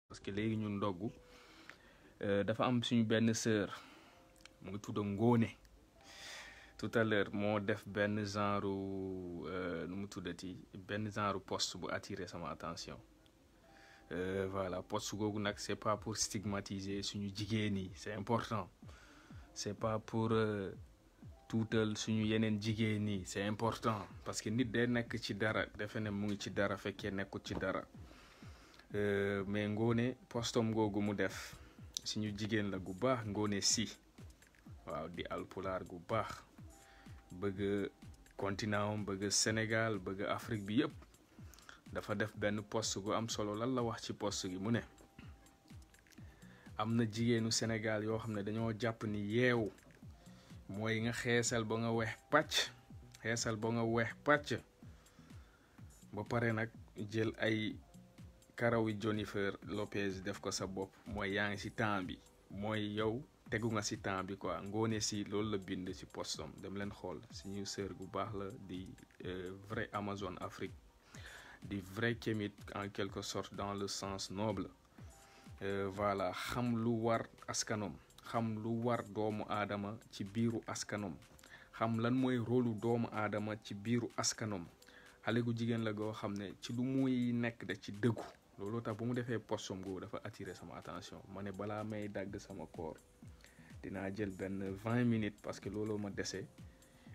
parce que léegi ñun ndogg dafa am suñu benn sœur mu ngi tudd Ngone tout à l'heure moo def benn genre nu mu tuddati benn genre post bu attiré sama attention voilà post googu nag c'est pas pour stigmatiser suñu jigéen yi c'est important c'est pas pour tuutal suñu yeneen jigéen yi c'est important parce que nit day nekk ci dara defe ne mu ngi ci dara fekkee nekkut ci dara mais Ngone postom googu mu def suñu jigéen la gu baax Ngone si waaw di alpulaar gu baax bëgg continent am bëgg Sénégal bëgg Afrique bi yëpp dafa def benn post gu am solo lan la wax ci post gi mu ne am na jigéenu Sénégal yoo xam ne dañoo jàpp ni yeewu mooy nga xeesal ba nga weex pàcc ba pare nag jël ay karawi Jennifer Lopez def ko sa bopp mooy yaa ngi ci temps bi mooy yow tegu nga ci temps bi quoi Ngone si loolu la bind ci postom dem leen xool suñu sœur gu baax la di vrai Amazon Afrique di vrai kémit en quelque sorte dans le sens noble voilà xam lu war askanom xam lu war doomu aadama ci biiru askanom xam lan mooy rôlu doomu aadama ci biiru askanom xale gu jigéen la goo xam ne ci lu muy nekk da ci dëggu loolu tax bu mu defee postom googu dafa attirer sama attention ma ne balaa may dagg sama koor dinaa jël benn 20 minutes parce que looloo ma dese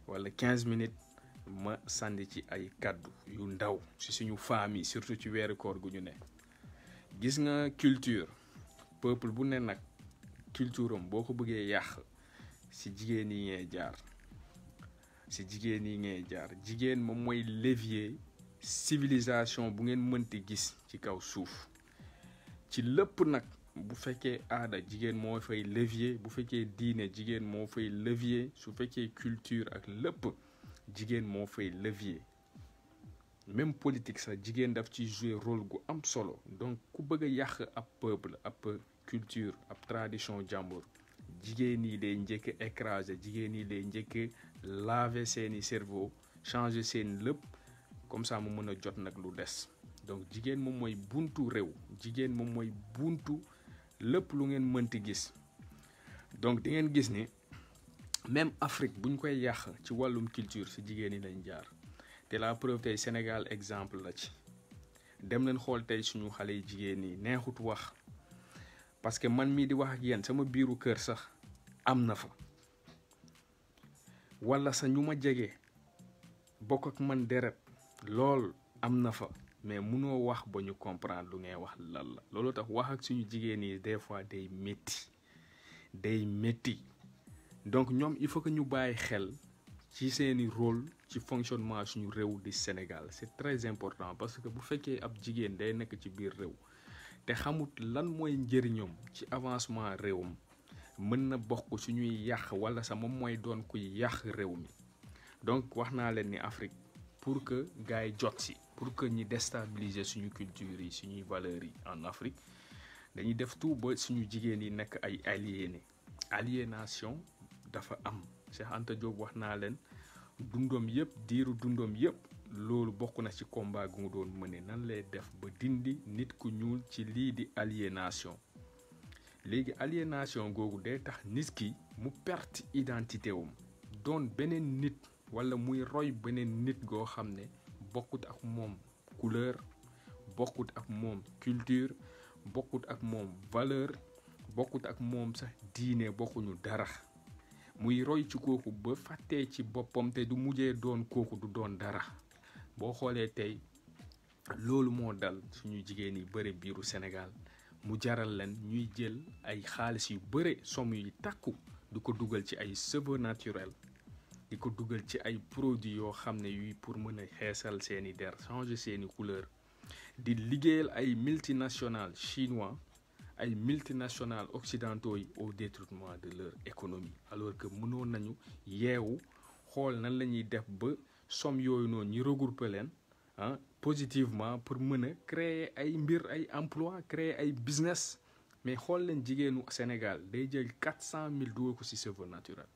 wala 15 minutes ma sànni ci ay kaddu yu ndaw ci suñu famille surtout ci weeru koor gu ñu ne gis nga culture peuple bu ne nag culture am boo ko bëggee yàq ci jigéen yi ngay jaar jigéen moom mooy levier civilisation bu ngeen mënti gis ci kaw suuf ci lépp nag bu fekkee aada jigéen moo fay levier bu fekkee diine jigéen moo fay levier su fekkee culture ak lépp jigéen moo fay levier même politique sax jigéen daf ci jouer rôle gu am solo donc ku bëgg a yàq ab peuple ab culture ab tradition jàmbur jigéen yi lay njëkk écraser jigéen yi lay njëkk laver seeni cerveau changer seen lépp comme ça mu mën a jot nag lu des donc jigéen moom mooy buntu réew jigéen moom mooy buntu lépp lu ngeen mënti gis donc di ngeen gis ni même Afrique buñ koy yàq ci wàllum culture ci jigéen yi lañ jaar te la preuve tey Sénégal exemple la ci dem leen xool tey suñu xale yi jigéen yi neexut wax parce que man mii di wax ak yéen sama biiru kër sax am na fa wala sa ñu ma jege bokk ak man deret lool am na fa mais munoo wax ba ñu comprendre lu ngay wax lan la loolu tax wax ak suñu jigéen yi des fois day métti donc ñoom il faut que ñu bàyyi xel ci seeni rôle ci fonctionnement suñu réew di Sénégal c'est très important parce que bu fekkee ab jigéen day nekk ci biir réew te xamut lan mooy njëriñam ci avancement réewam mën na bokk suñuy yàq wala sax moom mooy doon kuy yàq réew mi donc wax naa leen ni Afrique pour que gars yi jot si pour que ñi déstabiliser suñu culture yi suñuy valeurs yi en Afrique dañuy def tout ba suñu jigéen yi nekk ay aliénation dafa am Cheikh Anta Diop wax naa leen diiru dundam yëpp loolu bokk na ci combat gu mu doon mëne nan lay def ba dindi nit ku ñuul ci lii di aliénation léegi aliénation googu day tax nit ki mu perte identité wam doon beneen nit wala muy roy beneen nit goo xam ne bokkut ak moom couleur bokkut ak moom culture bokkut ak moom valeur bokkut ak moom sax diine bokkuñu dara muy roy ci kooku ba fàttee ci boppam te du mujjee doon kooku du doon dara boo xoolee tey loolu moo dal suñu jigéen yi bëre biiru Sénégal mu jaral leen ñuy jël ay xaalis yu bëre somme yu takku di ko dugal ci ay cheveux naturels di ko dugal ci ay produits yoo xam ne yuy pour mën a xeesal seeni der changer seeni couleur di liggéeyal ay multinationales chinois ay multinationales occidentaux yi au détriment de leur économie alors que mënoon nañu yeewu xool nan la ñuy def ba somme yooyu noonu ñu regrouper leen positivement pour mën a créer ay mbir ay emploi créer ay business mais xool leen jigéenu Sénégal day jël 400 000 dugal ko ci cheveux naturel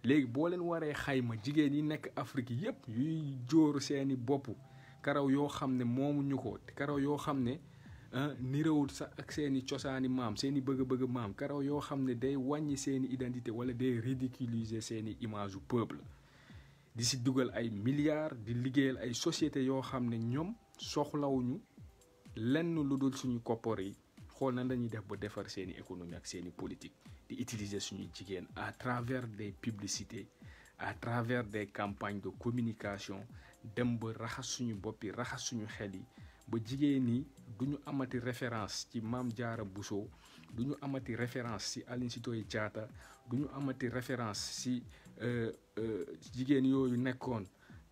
léegi boo leen waree xayma jigéen yi nekk Afrique yépp yuy jóor seeni bopp karaw yoo xam ne moomuñu ko karaw yoo xam ne nirawul sax ak seeni cosaani maam seeni bëgg-bëgg maam karaw yoo xam ne day wàññi seeni identité wala day ridiculiser seeni image u peuple di si dugal ay milliards di liggéeyal ay sociétés yoo xam ne ñoom soxlawuñu lenn lu dul suñu koppar yi xool na dañuy def ba defar seeni économie ak seeni politique di utiliser suñu jigéen à travers des publicités à travers des campagnes de communication dem ba raxas suñu bopp yi raxas suñu xel yi ba jigéen ñi duñu amati référence ci Mame Diarra Bousso duñu amati référence ci Aline Sitoé Diatta duñu amati référence ci jigéen yooyu nekkoon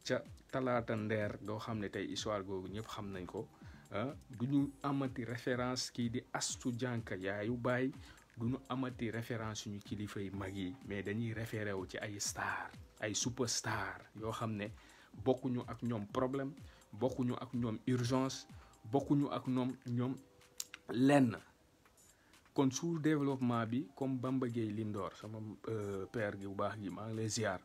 ca talaata ndeer goo xam ne tey histoire googu ñëpp xam nañ ko duñu amati référence kii di Astu Jànka yaayu baay duñu amati référence suñu kilifa yi mag yi mais dañuy référé wu ci ay star ay superstar yoo xam ne bokkuñu ak ñoom problème bokkuñu ak ñoom urgence bokkuñu ak ñoom lenn kon sous développement bi comme Bamba Gueye Lindor sama père gi bu baax gi maa ngi lay ziar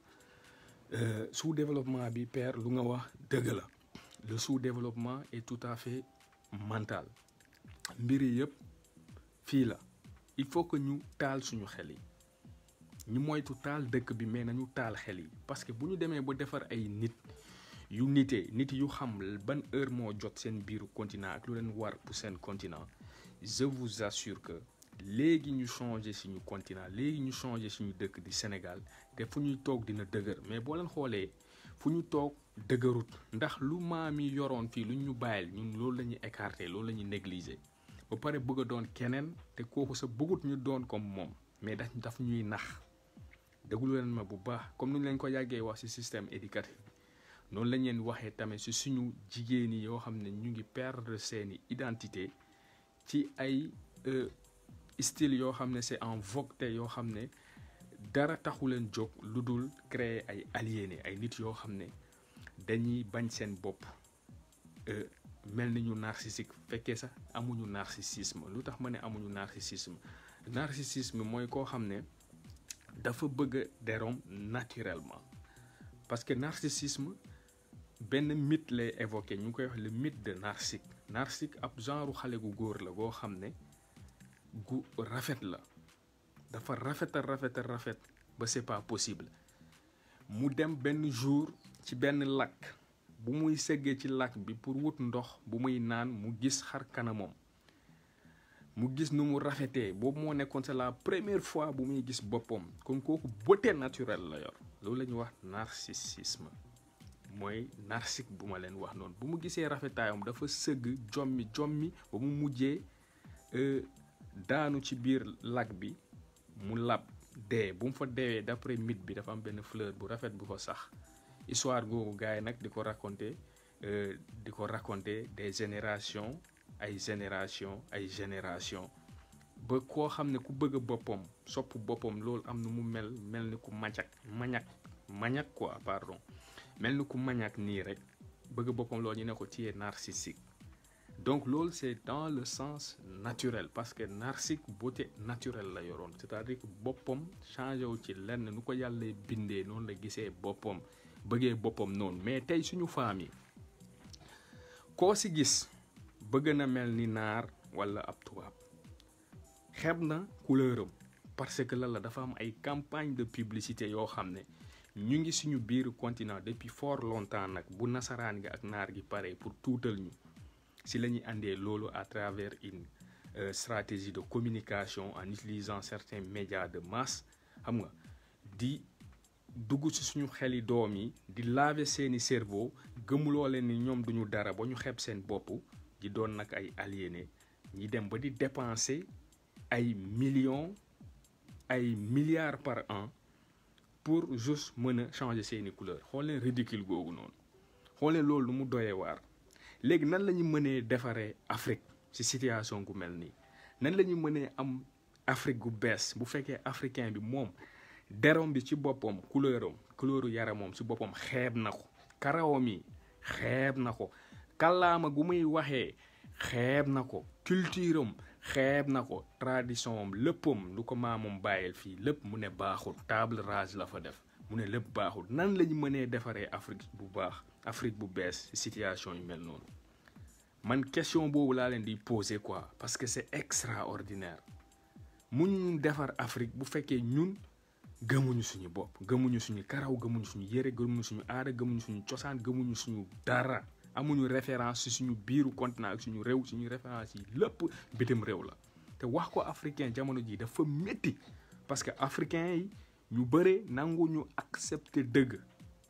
sous développement bi père lu nga wax dëgg la le sous développement est tout à fait mental mbir yi yëpp fii la il faut que ñu taal suñu xel yi ñu moytu taal dëkk bi mais nañu taal xel yi parce que bu ñu demee ba defar ay nit yu nitee nit yu xam ban heure moo jot seen biiru continent ak lu leen war pour seen continent je vous assure que léegi ñu changé suñu continent léegi ñu changé suñu dëkk di Sénégal te fu ñuy toog dina dëgër mais boo leen xoolee fu ñu toog dëgërut ndax lu maam yi yoroon fii lu ñu bàyyil ñun loolu la ñuy écarté loolu la ñuy négliger ba pare bëgg a doon keneen te kooku sa bëggut ñu doon comme moom mais daf ñuy nax déglu leen ma bu baax comme ni ñu leen ko yàggee wax ci système éducatif bi noonu lañ leen waxee tamit ci suñu jigéen yi yoo xam ne ñu ngi perdre seeni identité ci ay style yoo xam ne c'est en vogue te yoo xam ne dara taxu leen jóg lu dul créer ay aliénés ay nit yoo xam ne dañuy bañ seen bopp mel ni ñu narcissique fekkee sax amuñu narcissisme lu tax ma ne amuñu narcissisme mooy koo xam ne dafa bëgg derom naturellement parce que narcissisme benn mythe lay évoqué ñu ngi koy wax le mythe de Narcique ab genre xale gu góor la goo xam ne gu rafet la dafa rafet ba c'est pas possible mu dem benn jour ci benn lac bu muy seggee ci lac bi pour wut ndox bu muy naan mu gis xar kanamam mu gis nu mu rafetee boobu moo nekkoon c'est la première fois bu muy gis boppam kon kooku beauté naturelle la yor loolu la ñuy wax narcissisme mooy narcique bu ma leen wax noonu bu mu gisee rafetaayam dafa sëgg jommi ba mu mujjee daanu ci biir lac bi mu lab dee bu mu fa deewee d'après mythe bi dafa am benn fleur bu rafet bu fa sax histoire googu gars yi nag di ko raconter des générations ay génération ba koo xam ne ku bëgg boppam sopp boppam loolu am na mu mel ni ku maniaque quoi pardon mel ni ku maniaque nii rek bëgg boppam loolu ñu ne ko ci narcissique donc loolu c'est dans le sens naturel parce que narcissique beauté naturelle la yoroon c'est-à-dire que boppam changé wu ci lenn nu ko yàlla bindee noonu la gisee boppam bëggee boppam noonu mais tey suñu femme yi koo si gis bëgg na mel ni naar wala ab tubaab xeeb na couleuram parce que la dafa am ay campagne de publicité yoo xam ne ñu ngi suñu biir continent depuis fort longtemps nag bu nasaraan gi ak naar gi pare pour tuutal ñu si la ñuy àndee loolu à travers une stratégie de communication en utilisant certains médias de masse xam nga di dugg ci suñu xeli doom yi di laver seeni cerveau gëmuloo leen ni ñoom duñu dara ba ñu xeeb seen bopp di doon nag ay aliénés ñi dem ba di dépenser ay millions ay milliards par an pour juste mën a changer seeni couleur xool leen ridicule googu noonu xool leen loolu lu mu doyee waar léegi nan la ñu mënee defaree Afrique ci situation gu mel nii nan la ñu mënee am Afrique gu bees bu fekkee africain bi moom derom bi ci boppam couleuru yaramam ci boppam xeeb na ko karawam yi xeeb na ko kàllaama gu muy waxee xeeb na ko culture am xeeb na ko tradition am léppam lu ko maamam bàyyil fii lépp mu ne baaxul table rase la fa def mu ne lépp baaxul nan la ñu mënee defaree Afrique bu baax Afrique bu bees ci situation yu mel noonu man question boobu laa leen di poser quoi parce que c'est extraordinaire muñ defar Afrique bu fekkee ñun gëmuñu suñu bopp gëmuñu suñu karaw gëmuñu suñu yére gëmuñu suñu aada gëmuñu suñu cosaan gëmuñu suñu dara amuñu référence ci suñu biiru continent ak suñu réew suñu référence yi lépp bitim réew la te wax ko africain jamono ji dafa métti parce que africain yi ñu bëre nangu ñu accepter dëgg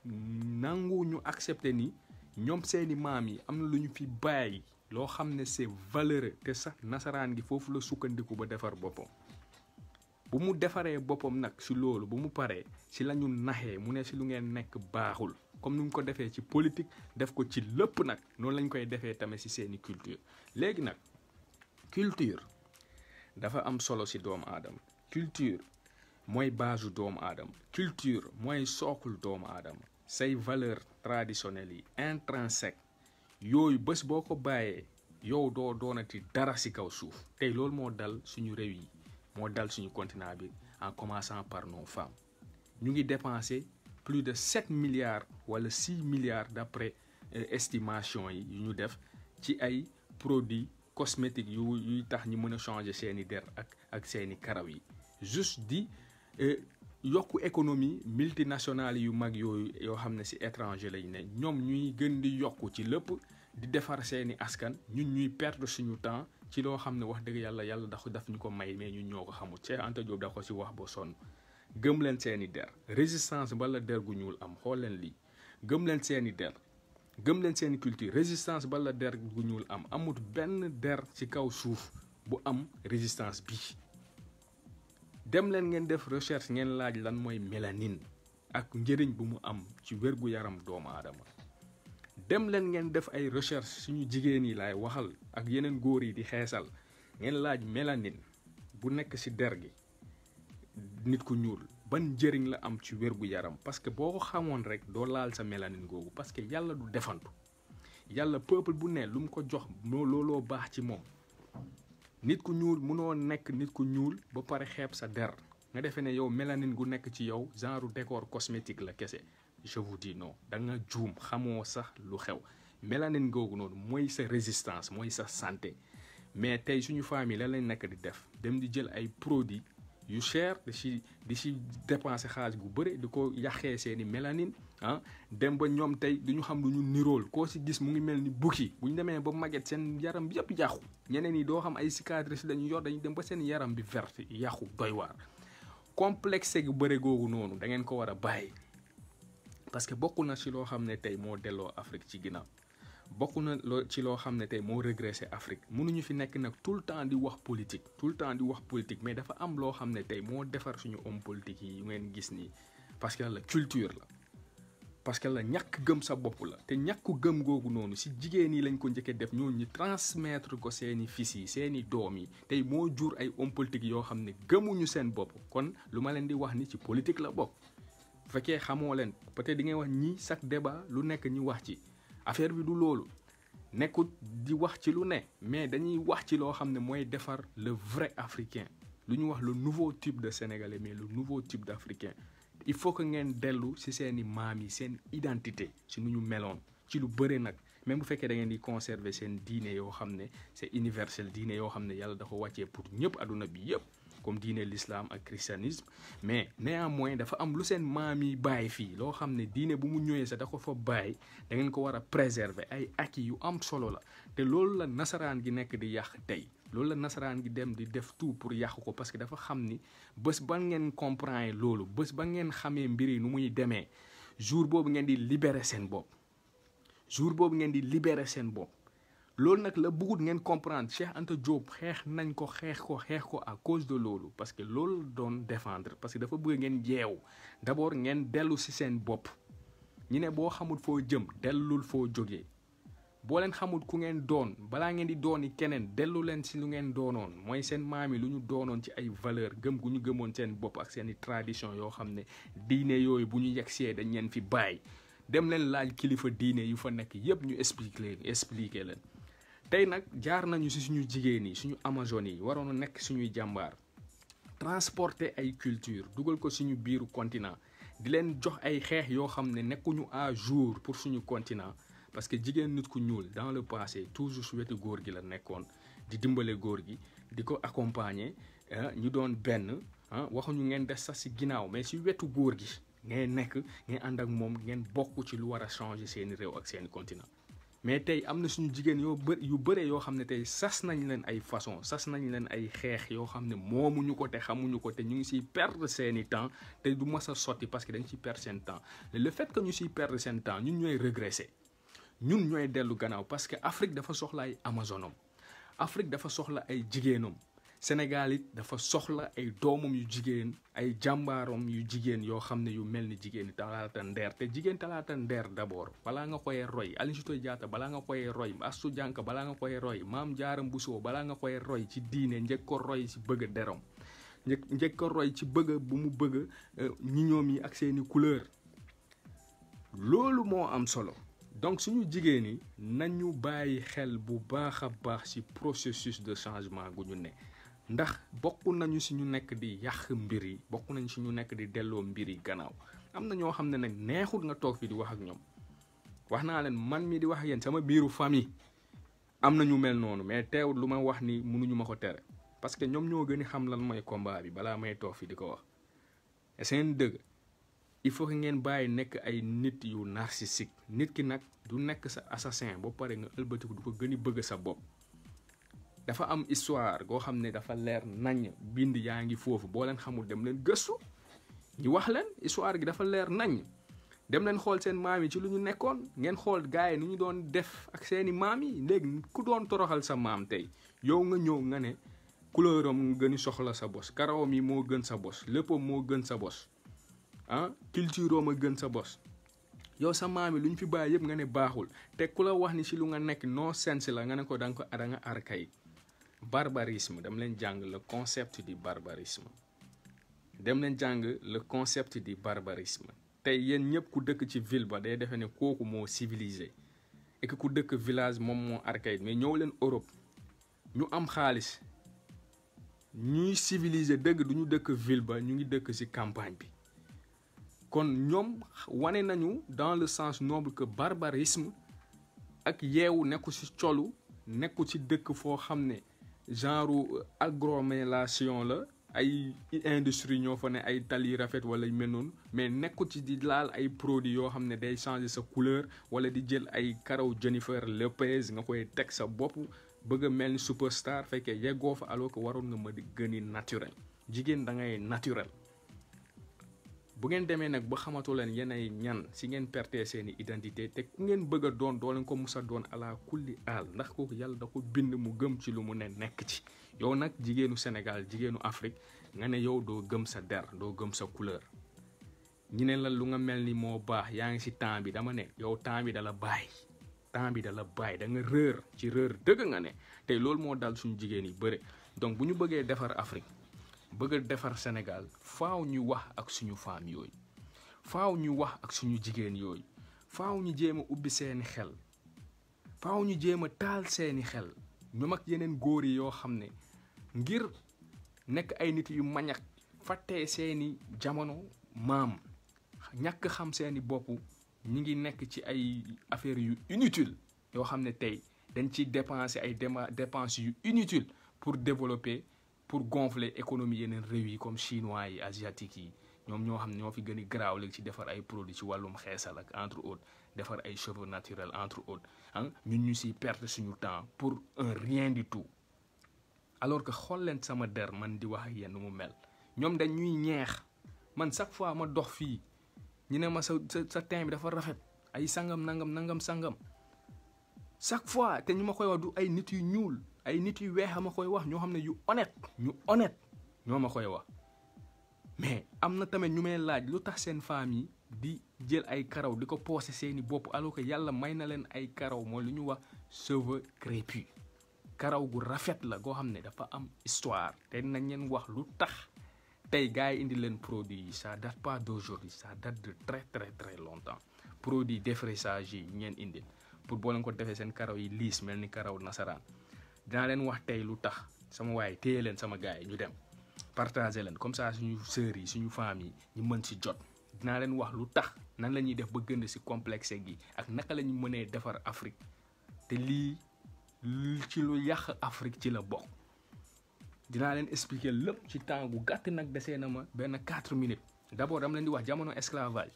nangu ñu accepter ni ñoom seeni maam yi am na lu ñu fi bàyyi loo xam ne c'est valeureux te sax nasaraan gi foofu la sukkandiku ba defar boppam bu mu defaree boppam nag ci loolu bu mu paree ci la ñu naxee mu ne ci lu ngeen nekk baaxul comme ni mu ko defee ci politique def ko ci lépp nag noonu lañ koy defee tamit ci seeni culture léegi nag culture dafa am solo ci doomu aadama culture mooy base doomu aadama culture mooy sookul doomu aadama say valeur traditionnelles yi intrinsèque yooyu bés boo ko bàyyee yow doo doonati dara ci kaw suuf tey loolu moo dal suñu réew yi moo dal suñu continent bi en commençant par nos femmes ñu ngi dépenser plus de 7 milliards wala 6 milliards d'après estimation yi yu ñu def ci ay produits cosmétiques yuy tax ñu mën a changer seeni der ak seeni karaw yi juste di yokku économie multinationale yu mag yooyu yoo xam ne ci étranger lañ ne ñoom ñuy gën di yokku ci lépp di defar seeni askan ñun ñuy perdre suñu temps ci loo xam ne wax dëgg yàlla daf ñu ko may mais ñun ñoo ko xamul Cheikh Anta Diop da ko ci wax ba sonn gëm leen seeni der résistance bala der gu ñuul am xool leen lii gëm leen seeni der gëm leen seeni culture résistance bala der gu ñuul am amut benn der ci kaw suuf bu am résistance bi dem leen ngeen def recherche ngeen laaj lan mooy mélanine ak njëriñ bu mu am ci wérgu yaram doomu aadama dem leen ngeen def ay recherche suñu jigéen yi laay waxal ak yeneen góor yi di xeesal ngeen laaj mélanine bu nekk ci der gi nit ku ñuul ban njëriñ la am ci wérgu yaram parce que boo ko xamoon rek doo laal sa mélanine googu parce que yàlla du defantu yàlla peuple bu ne lu mu ko jox looloo baax ci moom nit ku ñuul munoo nekk nit ku ñuul ba pare xeeb sa der nga defee ne yow mélanine gu nekk ci yow genre décor cosmétique la kese je vous dis non da nga juum xamoo sax lu xew mélanine googu noonu mooy sa résistance mooy sa santé mais tey suñu famille la lañ nekk di def dem di jël ay produits yu cher di ci dépenser xaalis gu bëri di ko yàqee seeni mélanine dem ba ñoom tey duñu xam lu ñu nirool koo ci gis mu ngi mel ni bukki bu ñu demee ba màgget seen yaram bi yëpp yàqu ñeneen yi doo xam ay cicatrices lañu yor dañu dem ba seen yaram bi verte yàqu doy waar complexe gu bëri googu noonu da ngeen ko war a bàyyi parce que bokk na ci loo xam ne tey moo delloo Afrique ci ginnaaw bokk na ci loo xam ne tey moo régressé Afrique mënuñu fi nekk nag tout le temps di wax politique mais dafa am loo xam ne tey moo defar suñu homme politique yi ngeen gis nii parce que la culture la parce que la ñàkk gëm sa bopp la te ñàkku gëm googu noonu ci jigéen yi lañ ko njëkkee def ñoo ñu transmettre ko seeni fils yi seeni doom yi tey moo jur ay homme politique yoo xam ne gëmuñu seen bopp kon lu ma leen di wax ni ci politique la bokk bu fekkee xamoo leen peut-être di ngay wax ñi chaque débat lu nekk ñu wax ci affaire bi du loolu nekkut di wax ci lu ne mais dañuy wax ci loo xam ne mooy defar le vrai africain lu ñu wax le nouveau type de sénégalais mais le nouveau type d'africain il faut que ngeen dellu ci seeni maam yi seen identité ci nu ñu meloon ci lu bëre nag même bu fekkee da ngeen di conserver seen diine yoo xam ne c'est universel diine yoo xam ne yàlla dafa wàccee pour ñëpp àdduna bi yëpp comme diine l'islam ak christianisme mais néanmoins dafa am lu seen maam yi bàyyi fii loo xam ne diine bu mu ñëwee sax da ko fa bàyyi da ngeen ko war a préserver ay acquis yu am solo la te loolu la nasaraan gi nekk di yàq tey loolu la nasaraan gi dem di def tout pour yàq ko parce que dafa xam ni bés ba ngeen comprendre loolu bés ba ngeen xamee mbir yi nu muy demee jour boobu ngeen di libérer seen bopp loolu nag la bëggut ngeen comprendre Cheikh Anta Diop xeex ko à cause de loolu parce que loolu doon défendre parce que dafa bëgg ngeen jeew d'abord ngeen dellu ci seen bopp ñi ne boo xamul foo jëm dellul foo jógee boo leen xamul ku ngeen doon balaa ngeen di dooni keneen dellu leen ci lu ngeen doonoon mooy seen maam yi lu ñu doonoon ci ay valeur gëm gu ñu gëmoon seen bopp ak seeni tradition yoo xam ne diine yooyu bu ñu yegsee dañ leen fi bàyyi dem leen laaj kilifa diine yu fa nekk yépp ñu expliquer leen tey nag jaar nañu ci suñu jigéen yi suñu amazones yi waroon a nekk suñuy jàmbaar transporter ay culture dugal ko suñu biiru continent di leen jox ay xeex yoo xam ne nekkuñu à jour pour suñu continent parce que jigéen nit ku ñuul dans le passé toujours su wetu góor gi la nekkoon di dimbale góor gi di ko accompagner ñu doon benn waxuñu ngeen des sax si ginnaaw mais si wetu góor gi ngeen nekk ngeen ànd ak moom ngeen bokk ci lu war a changer seeni réew ak seeni continent mais tey am na suñu jigéen yu bëre yoo xam ne tey sas nañ leen ay façon sas nañ leen ay xeex yoo xam ne moomuñu ko te xamuñu ko te ñu ngi siy perdre seeni temps te du mas a sotti parce que dañ ciy perdre seen temps le fait que ñu siy perdre seen temps ñun ñooy régresser ñun ñooy dellu gannaaw parce que Afrique dafa soxla ay amazonam Afrique dafa soxla ay jigéenam Sénégal it dafa soxla ay doomam yu jigéen ay jàmbaaram yu jigéen yoo xam ne yu mel ni jigéen talaata ndeer te jigéen talaata ndeer d'abord balaa nga koy roy Aline Sitoé Diatta balaa nga koy roy Astou Diankha balaa nga koy roy Maam Jaara Bousso balaa nga koy roy ci diine njëkk ko roy ci bëgg deram njëkk ko roy ci bëgg bu mu bëgg ñi ñoom yi ak seeni couleur loolu moo am solo donc suñu jigéen yi nañu bàyyi xel bu baax a baax ci processus de changement gu ñu ne ndax bokk nañu si ñu nekk di yàq mbir yi bokk nañu si ñu nekk di delloo mbir yi gannaaw am na ñoo xam ne nag neexul nga toog fi di wax ak ñoom wax naa leen man mi di wax ak yéen sama biiru famille am na ñu mel noonu mais teewul lu ma wax ni mënuñu ma ko tere parce que ñoom ñoo gën a xam lan mooy combat bi balaa may toog fi di ko wax seen dëgg il faut que ngeen bàyyi nekk ay nit yu narcissique nit ki nag du nekk sa assassin ba pare nga ëlbatiku du ko gën a bëgg sa bopp dafa am histoire goo xam ne dafa leer nañ bind yaa ngi foofu boo leen xamul dem leen gëstu ñu wax leen histoire gi dafa leer nañ dem leen xool seen maam yi ci lu ñu nekkoon ngeen xool gars yi nu ñu doon def ak seeni maam yi léegi ku doon toroxal sa maam tey yow nga ñëw nga ne couleur am nga gën a soxla sa bos karawam yi moo gën sa bos léppam moo gën sa bos culture am a gën sa bos yow sa maam yi lu ñu fi bàyyi yëpp nga ne baaxul te ku la wax ni ci lu nga nekk non sens la nga ne ko da nga archaïque barbarisme dem leen jàng le concept du barbarisme dem leen jàng le concept du barbarisme tey yéen ñëpp ku dëkk ci ville ba day defe ne kooku moo civilisé et que ku dëkk village moom moo archaïque mais ñëw leen Europe ñu am xaalis ñuy civilisé dëgg du ñu dëkk ville ba ñu ngi dëkk ci campagne bi kon ñoom wane nañu dans le sens noble que barbarisme ak yeewu nekku ci colu nekku ci dëkk foo xam ne genre agglomération la ay industrie ñoo fa ne ay tali rafet wala yu mel noonu mais nekku ci di laal ay produits yoo xam ne day changer sa couleur wala di jël ay karaw Jennifer Lopez nga koy teg sa bopp bëgg a mel ni superstar fekkee yeggoo fa alors que waroon nga ma di gëni naturel jigéen da ngay naturel bu ngeen demee nag ba xamatu leen yéen ay ñan si ngeen perte seeni identité te ku ngeen bëgg a doon doo leen ko musa doon ala kulli aal ndax kooku yàlla da ko bind mu gëm ci lu mu ne nekk ci yow nag jigéenu Sénégal jigéenu Afrique nga ne yow doo gëm sa der doo gëm sa couleur ñi ne la lu nga mel ni moo baax yaa ngi si temps bi dama ne yow temps bi dala bàyyi da nga rër ci rër dëgg nga ne tey loolu moo dal suñu jigéen yi bëre donc bu ñu bëggee defar Afrique bëgg a defar Sénégal faaw ñu wax ak suñu femme yooyu faaw ñu wax ak suñu jigéen yooyu faaw ñu jéem a ubbi seeni xel faaw ñu jéem a taal seeni xel ñoom ak yeneen góor yi yoo xam ne ngir nekk ay nit yu mañak fàttee seeni jamono maam ñàkk xam seeni bopp ñi ngi nekk ci ay affaires yu inutile yoo xam ne tey dañ ciy dépenser ay dépenses yu inutile pour développer pour gonfler économie yeneen réew yi comme chinois yi asiatiques yi ñoom ñoo xam ne ñoo fi gën a garaaw léegi ci defar ay produits ci wàllum xeesal ak entre autres defar ay cheveux naturels entre autres ñun ñu siy perdre suñu temps pour un rien du tout alors que xool leen sama der man di wax ak yéen nu mu mel ñoom dañ ñuy ñeex man chaque fois ma dox fii ñu ne ma sa teint bi dafa rafet ay sangam nangam sangam chaque fois te ñu ma koy wax du ay nit yu ñuul ay nit yu weex ma koy wax ñoo xam ne yu honnête ñoo ma koy wax mais am na tamit ñu may laaj lu tax seen femme yi di jël ay karaw di ko poosé seeni bopp alors que yàlla may na leen ay karaw mooy lu ñu wax cheveux crépus karaw gu rafet la goo xam ne dafa am histoire te nañ leen wax lu tax tey gars yi indi leen produit yi ça date pas d'aujourd'hui ça date de très très très longtemps produit défrisage yi ngeen indil pour boo leen ko defee seen karaw yi liis mel ni karaw nasaraan dinaa leen wax tey lu tax sama waay téye leen sama gars yi ñu dem partager leen comme ça suñu sœurs yi suñu femmes yi ñu mën si jot dinaa leen wax lu tax nan la ñuy def ba gën ci complexe gi ak naka la ñu mënee defar Afrique te lii ci lu yàq Afrique ci la bokk. dinaa leen expliquer lépp ci temps gu gàtt nag desee na ma benn 4 minutes d'abord dama leen di wax jamono esclavage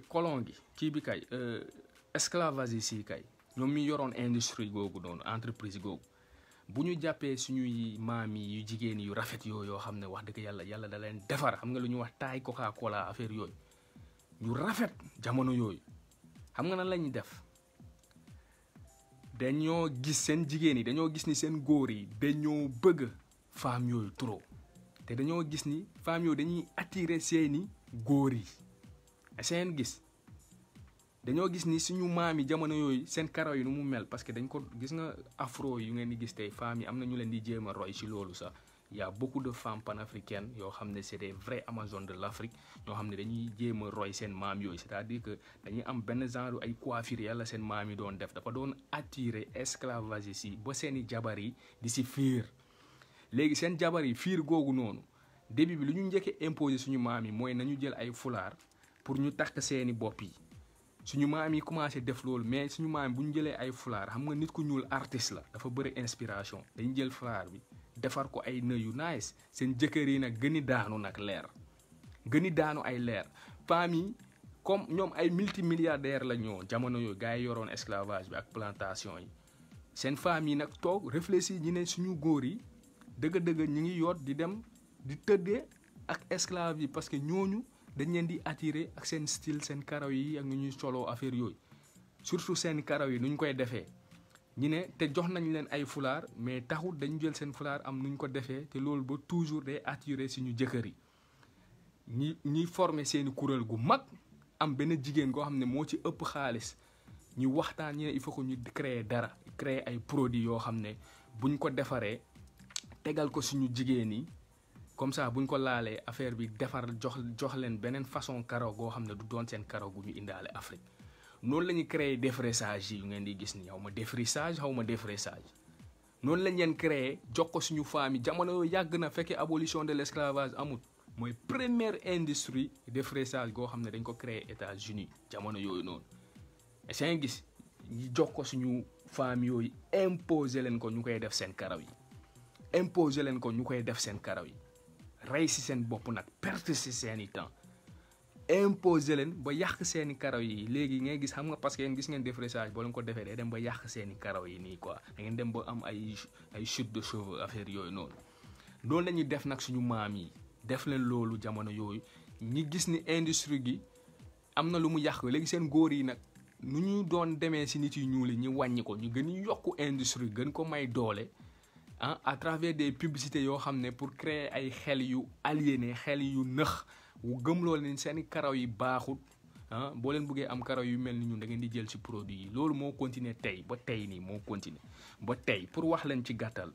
colon gi kii bi kay esclavage yi si kay ñoom mi yoroon industrie googu noonu entreprise googu bu ñu jàppee suñuy maam yi yu jigéen yu rafet yooyu yoo xam ne wax dëgg yàlla da leen defar xam nga lu ñuy wax taay Coca Cola affaire yooyu ñu rafet jamono yooyu xam nga nan la ñuy def dañoo gis seen jigéen yi dañoo gis ni seen góor yi dañoo bëgg femmes yooyu trop te dañoo gis ni femmes yooyu dañuy attirer seeni góor yi seen gis dañoo gis ni suñu maam yi jamono yooyu seen karaw yi nu mu mel parce que dañ ko gis nga afro yu ngeen di gis tey femmes yi am na ñu leen di jéem a roy ci loolu sax y a beaucoup de femmes panafricaines yoo xam ne c'est des vraies amazones de l'Afrique ñoo xam ne dañuy jéem a roy seen maam yooyu c'est-à-dire que dañuy am benn genre ay coiffure yàlla seen maam yi doon def dafa doon attirer esclavage si ba seeni jabar yi di si fiir léegi seen jabar yi fiir googu noonu début bi lu ñu njëkkee imposer suñu maam yi mooy nañu jël ay fulaar pour ñu takk seeni bopp yi suñu maam yi commencé def loolu mais suñu maam bu ñu jëlee ay fulaar xam nga nit ku ñuul artiste la dafa bëri inspiration dañu jël fulaar bi defar ko ay nœud yu nice seen jëkkër yi nag gëni daanu nag leer gëni daanu ay leer femmes yi comme ñoom ay multimilliardaires la ñoo jamono yooyu gars yi yoroon esclavage bi ak plantation yi seen femmes yi nag toog réfléchir ñi ne suñu góor yi dëgg-dëgg ñu ngi yoot di dem di tëddee ak esclave yi parce que ñooñu dañ leen di attirer ak seen style seen karaw yi ak nu ñuy soloo affaire yooyu surtout seen karaw yi nu ñu koy defee ñu ne te jox nañ leen ay fulaar mais taxul dañu jël seen fulaar am nu ñu ko defee te loolu ba toujours day attirer suñu jëkkër yi ñuy former seeni kuréel gu mag am benn jigéen goo xam ne moo ci ëpp xaalis ñu waxtaan ñu ne il faut que ñu créer dara créer ay produits yoo xam ne buñ ko defaree tegal ko suñu jigéen yi comme ça buñ ko laalee affaire bi defar jox leen beneen façon karaw goo xam ne du doon seen karaw gu ñu indaale Afrique noonu la ñuy créer défrisage yi ngeen di gis ni xaw ma défrisage noonu lañ leen créer jox ko suñu femmes yi jamono yooyu yàgg na fekkee abolition de l'esclavage amul mooy première industrie défrisage goo xam ne dañ ko créer États-Unis jamono yooyu noonu seen gis ñu jox ko suñu femmes yooyu imposer leen ko ñu koy def seen karaw yi rey si seen bopp nag perte si seeni temps imposer leen ba yàq seeni karaw yi léegi ngay gis xam nga parce que yéen gis ngeen défrisage boo leen ko defee day dem ba yàq seeni karaw yi nii quoi da ngeen dem ba am ay chute de cheveux affaire yooyu noonu la ñuy def nag suñu maam yi def leen loolu jamono yooyu ñi gis ni industrie gi am na lu mu yàq léegi seen góor yi nag nu ñu doon demee si nit yu ñuul yi ñu wàññi ko ñu gën yokku industrie gën ko may doole à travers des publicités yoo xam ne pour créer ay xel yu aliéné xel yu nëx wu gëm loolu ne seeni karaw yi baaxut boo leen bëggee am karaw yu mel ni ñun da ngeen di jël ci produit yi loolu moo continuer tey ba tey nii moo continuer ba tey pour wax leen ci gàttal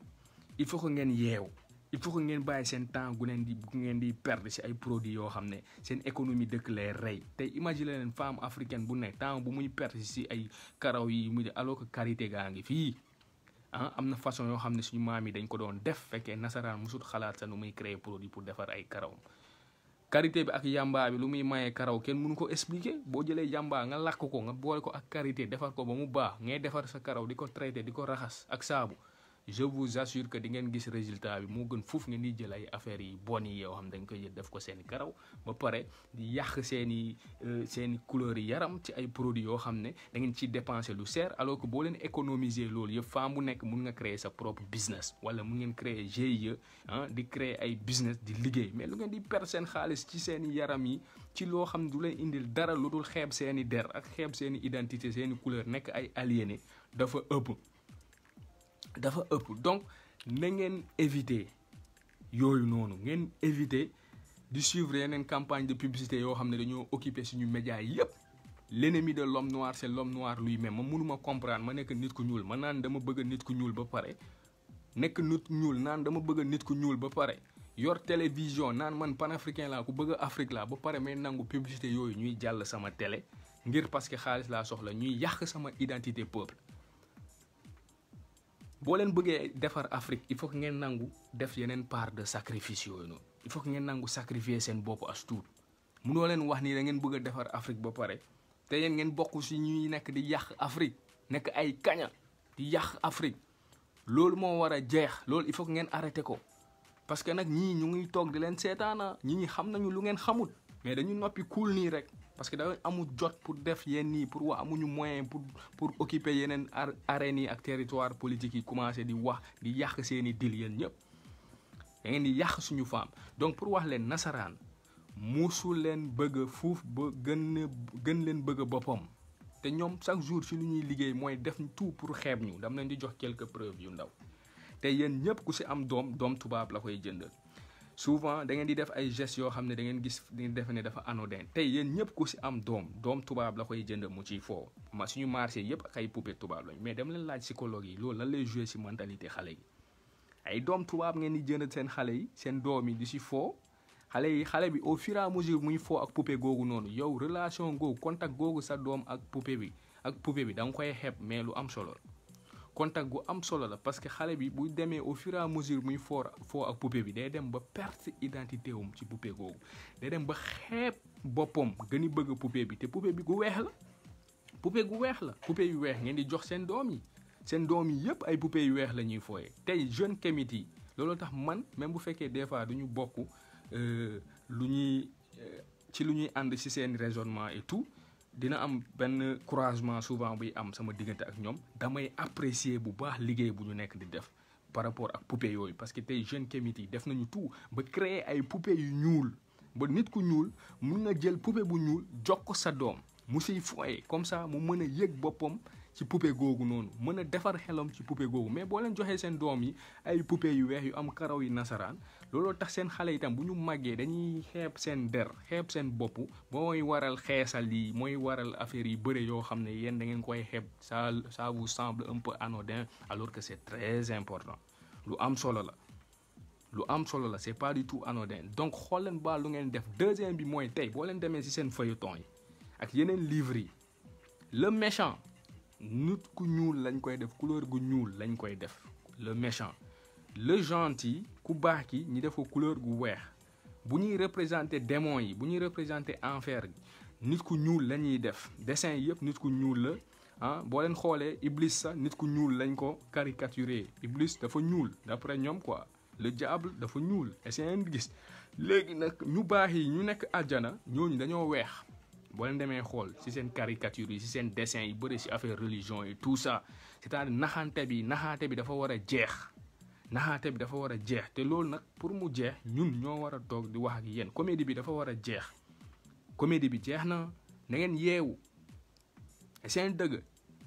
il faut que ngeen yeew il faut que ngeen bàyyi seen temps gu ngeen di perdre ci ay produits yoo xam ne seen économie dëkk lay rey tey imagine leen femme africaine bu nekk temps bu muy perdre ci ay karaw yi muy alors que karité gaa ngi fii am na façon yoo xam ne suñu maam yi dañ ko doon def fekkee nasaraan musut xalaat sa nu muy créer produit pour defar ay karawam karité bi ak yamba bi lu muy mayee karaw kenn mënu ko expliquer boo jëlee yamba nga lakk ko nga boole ko ak karité defar ko ba mu baax ngay defar sa karaw di ko traité di ko raxas ak saabu je vous assure que di ngeen gis résultat bi moo gën foofu ngeen di jël ay affaires yi bon yi yoo xam dañ koy jël def ko seeni karaw ba pare di yàq seeni couleurs yi yaram ci ay produits yoo xam ne da ngeen ciy dépenser lu cher alors que boo leen économiser loolu yëpp femme bu nekk mun nga créer sa propre business wala mun ngeen créer GIE di créer ay business di liggéey mais lu ngeen di perdre seen xaalis ci seeni yaram yi ci loo xam ne du leen indil dara lu dul xeeb seeni der ak xeeb seeni identité seeni couleur nekk ay aliéné dafa ëpp donc na ngeen éviter yooyu noonu ngeen éviter di suivre yeneen campagne de publicité yoo xam ne dañoo occuper suñu médias yépp l'ennemi de l'homme noir c'est l'homme noir lui-même ma mënuma comprendre ma nekk nit ku ñuul ma naan dama bëgg nit ku ñuul ba pare nekk nit ñuul naan dama bëgg nit ku ñuul ba pare yor télévision naan man panafricain laa ku bëgg Afrique laa ba pare may nangu publicité yooyu ñuy jàll sama télé ngir parce que xaalis laa soxla ñuy yàq sama identité peuple boo leen bëggee defar Afrique il faut que ngeen nangu def yeneen part de sacrifice yooyu noonu il faut que ngeen nangu sacrifier seen bopp as tuut munoo leen wax ni da ngeen bëgg a defar Afrique ba pare te yéen ngeen bokk si ñuy nekk di yàq Afrique nekk ay kaña di yàq Afrique loolu moo war a jeex loolu il faut que ngeen arrêté ko parce que nag ñii ñu ngi toog di leen seetaana ñi xam nañu lu ngeen xamul mais dañu noppi cool nii rek parce que dañu amul jot pour def yenn nii pour wax amuñu moyen pour occuper yeneen arènes yi ak territoire politique yi commencé di wax di yàq seeni dil yéen ñëpp da ngeen di yàq suñu femme donc pour wax leen nasaraan musu leen bëgg fuuf ba gën leen bëgg boppam te ñoom chaque jour ci lu ñuy liggéey mooy def tout pour xeeb ñu dam leen di jox quelques preuves yu ndaw te yéen ñëpp ku ci am doom tubaab la koy jëndal souvent da ngeen di def ay gestes yoo xam ne da ngeen gis di defe ne dafa anodin tey yéen ñëpp ku ci am doom tubaab la koy jënd mu ciy foo suñu marché yëpp ak ay poupée tubaab lañ mais dem leen laaj psychologue yi loolu lan lay jouer ci mentalité xale yi ay doom tubaab ngeen di jënd seen xale yi seen doom yi di ci foo xale bi au fur et à mesure muy foo ak poupée googu noonu yow relation googu contact googu sa doom ak poupée bi da nga koy xeeb mais lu am solo la contact gu am solo la parce que xale bi bu demee au fur et à mesure muy foo ak poupée bi day dem ba perte identité wum ci poupée googu day dem ba xeeb boppam gën a bëgg poupée bi te poupée bi gu weex la poupée yu weex ngeen di jox seen doom yi yëpp ay poupée yu weex la ñuy fooyee tey jeune Kemet yi loolu tax man même bu fekkee des fois duñu bokk lu ñuy ànd ci seen raisonnement et tout dina am benn couragement souvent buy am sama diggante ak ñoom damay apprécier bu baax liggéey bu ñu nekk di def par rapport ak poupée yooyu parce que tey jeune Kemet yi def nañu tout ba créer ay poupée yu ñuul ba nit ku ñuul mun nga jël poupée bu ñuul jox ko sa doom mu siy foyee comme ça mu mën a yëg boppam ci poupée googu noonu mën a defar xelam ci poupée googu mais boo leen joxee seen doom yi ay poupée yu weex yu am karaw yi nasaraan looloo tax seen xale itam bu ñu màggee dañuy xeeb seen der xeeb seen bopp mooy waral xeesal yi mooy waral affaire yi bëre yoo xam ne yéen da ngeen koy xeeb ça vous semble un peu anodin alors que c'est très important lu am solo la c'est pas du tout anodin donc xool leen ba lu ngeen def deuxième bi mooy tey boo leen demee ci seen feuilleton yi ak yeneen livres yi le méchant nit ku ñuul lañ koy def couleur gu ñuul lañ koy def le méchant le gentil ku baax ki ñi def ko couleur gu weex bu ñuy représenter démon yi bu ñuy représenter enfer gi nit ku ñuul la ñuy def dessin yëpp nit ku ñuul la ah boo leen xoolee Iblis sax nit ku ñuul lañ ko caricaturer Iblis dafa ñuul d'après ñoom quoi le diable dafa ñuul essayé di gis léegi nag ñu baax yi ñu nekk àjjana ñooñu dañoo weex boo leen demee xool ci seen caricature yi ci seen dessin yi bëri ci affaire religion et tout ça c'est-à-dire naxaate bi dafa war a jeex te loolu nag pour mu jeex ñun ñoo war a toog di wax ak yéen comédie bi dafa war a jeex comédie bi jeex na ngeen yeewu seen dëgg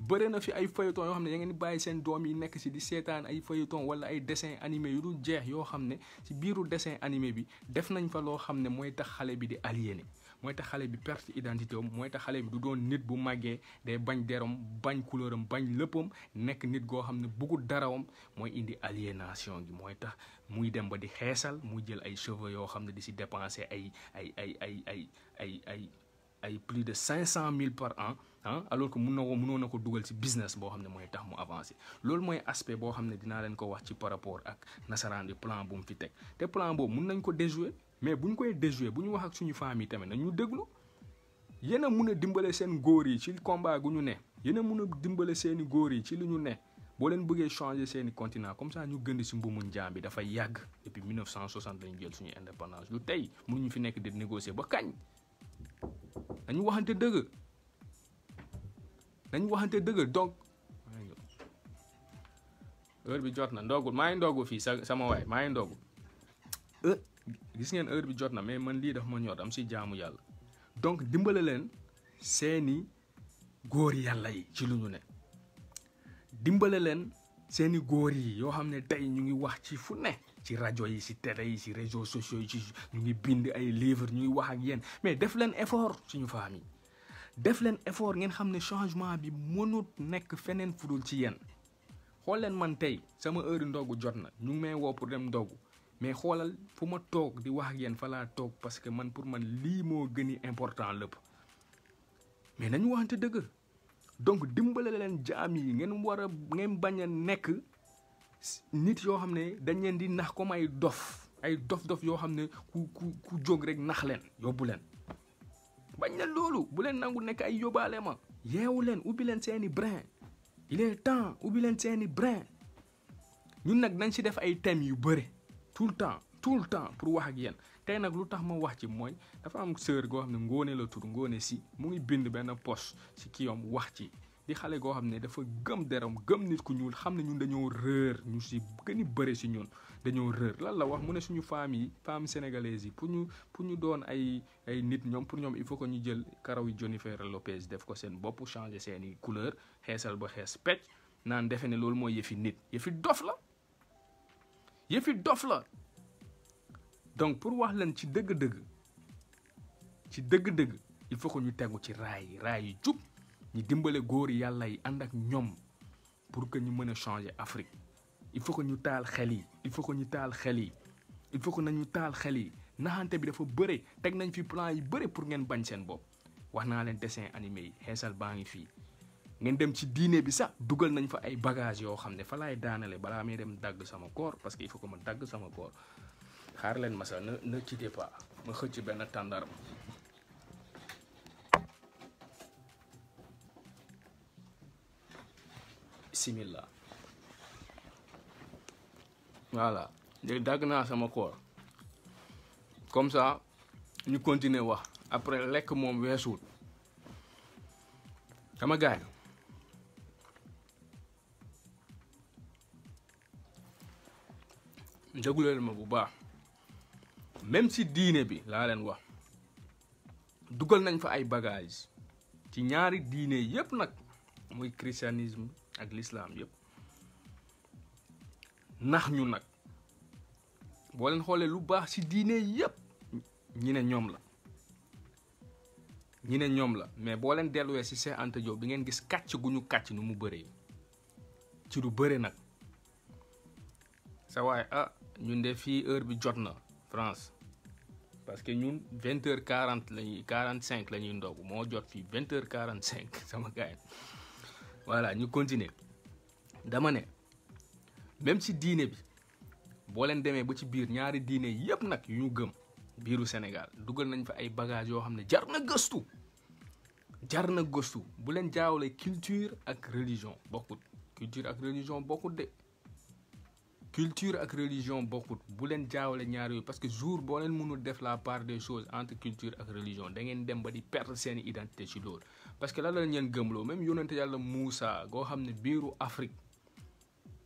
bëri na fi ay feuilleton yoo xam ne da ngeen bàyyi seen doom yi nekk ci di seetaan ay feuilleton wala ay dessin animé yu dul jeex yoo xam ne ci biiru dessin animé bi def nañ fa loo xam ne mooy tax xale bi di aliéné mooy tax xale bi perte identité am mooy tax xale bi du doon nit bu màggee day bañ deram bañ couleuram bañ léppam nekk nit goo xam ne bëggul darawam mooy indi aliénation gi mooy tax muy dem ba di xeesal muy jël ay cheveux yoo xam ne di ci dépenser ay plus de 500 000 par an alors que mënoon na ko dugal ci business boo xam ne mooy tax mu avancer loolu mooy aspect boo xam ne dinaa leen ko wax ci par rapport ak nasaraan bi plan bu mu fi teg te plan boobu mun nañ ko déjouer mais bu ñu koy déjouer bu ñu wax ak suñu famille tamit nañu déglu yéen a mun a dimbale seen góor yi ci combat gu ñu ne yéen a mun a dimbale seeni góor yi ci li ñu ne boo leen bëggee changer seeni continent comme ça ñu gën ci mbuumu njaam bi dafay yàgg depuis 1960 lañu jël suñu indépendance lu tey mënuñu fi nekk di négocier ba kañ dañu waxante dëgg donc heure bi jot na ndogul maa ngi ndogu fii sama waay maa ngi ndogu gis ngeen heure bi jot na mais man lii daf ma ñor am ci jaamu yàlla donc dimbale leen seeni góor yàlla yi ci lu ñu ne dimbale leen seeni góor yi yoo xam ne tey ñu ngi wax ci fu ne ci rajo yi ci télé yi ci réseaux sociaux yi ci ñu ngi bind ay livres ñuy wax ak yéen mais def leen effort suñu famille def leen effort ngeen xam ne changement bi mënut nekk feneen fudul ci yéen xool leen man tey sama heure ndogu jot na ñu ngi may woo pour dem ndogu mais xoolal fu ma toog di wax ak yéen fa laa toog parce que man pour man lii moo gën a important lépp mais nañu waxante dëgg donc dimbale leen jaam yi ngeen bañ a nekk nit yoo xam ne dañ leen di nax comme ay dof yoo xam ne ku jóg rek nax leen yóbbu leen bañ na loolu bu leen nangu nekk ay yóbbaale ma yeewu leen ubbi leen seeni brin il est temps ubbi leen seeni brin ñun nag nañ si def ay thèmes yu bëri tout le temps pour wax ak yéen tey nag lu tax ma wax ci mooy dafa am sœur goo xam ne Ngoné la tudd Ngoné si mu ngi bind benn post si kii am wax ci di xale goo xam ne dafa gëm deram gëm nit ku ñuul xam ne ñun dañoo rër ñu si gën a bëri si ñun dañoo rër lan la wax mu ne suñu femmes sénégalaises yi pour ñu doon ay nit ñoom pour ñoom il faut que ñu jël karaw yi Jennifer Lopez def ko seen bopp changer seeni couleur xeesal ba xees pecc naan defe ne loolu mooy yëfi nit yëfi dof la donc pour wax leen ci dëgg-dëgg il faut que ñu tegu ci raay yi jub ñu dimbale góor yàlla yi ànd ak ñoom pour que ñu mën a changer Afrique il faut que ñu taal xel yi il faut que nañu taal xel yi naxante bi dafa bëre teg nañ fi plan yi bëre pour ngeen bañ seen bopp wax naa leen dessin animé yi xeesal baa ngi fii ngeen dem ci diine bi sax dugal nañ fa ay bagages yoo xam ne fa laay daanale balaa may dem dagg sama koor parce que il faut que ma dagg sama koor xaar leen ma sax ne quittez pas ma xëcc benn tàndarma bismillah voilà léegi dagg naa sama koor comme ça ñu continuer wax après lekk moom weesuut sama gaay dégluleen ma bu baax même si diine bi laa leen wax dugal nañ fa ay bagages ci ñaari diine yépp nag muy christianisme ak l'islam yépp nax ñu nag boo leen xoolee lu baax ci diine yépp ñi ne ñoom la mais boo leen delluwee ci Cheikh Anta Diop bi ngeen gis kàcc gu ñu kàcc nu mu bëree ci du bëre nag sa waay ñun de fii heure bi jot na France parce que ñun 20h40 45 la ñuy ndogu moo jot fii 20h45 sama gars yi voilà ñu continuer dama ne même ci diine bi boo leen demee ba ci biir ñaari diine yépp nag yu ñu gëm biiru Sénégal dugal nañ fa ay bagages yoo xam ne jar na gëstu bu leen jaawale culture ak religion bokkut bu leen jaawale ñaar yooyu parce que jour boo leen mënul def la part des choses entre culture ak religion da ngeen dem ba di perdre seeni identité ci loolu parce que lan la ñeen gëmloo même yonente yàlla Moussa goo xam ne biiru Afrique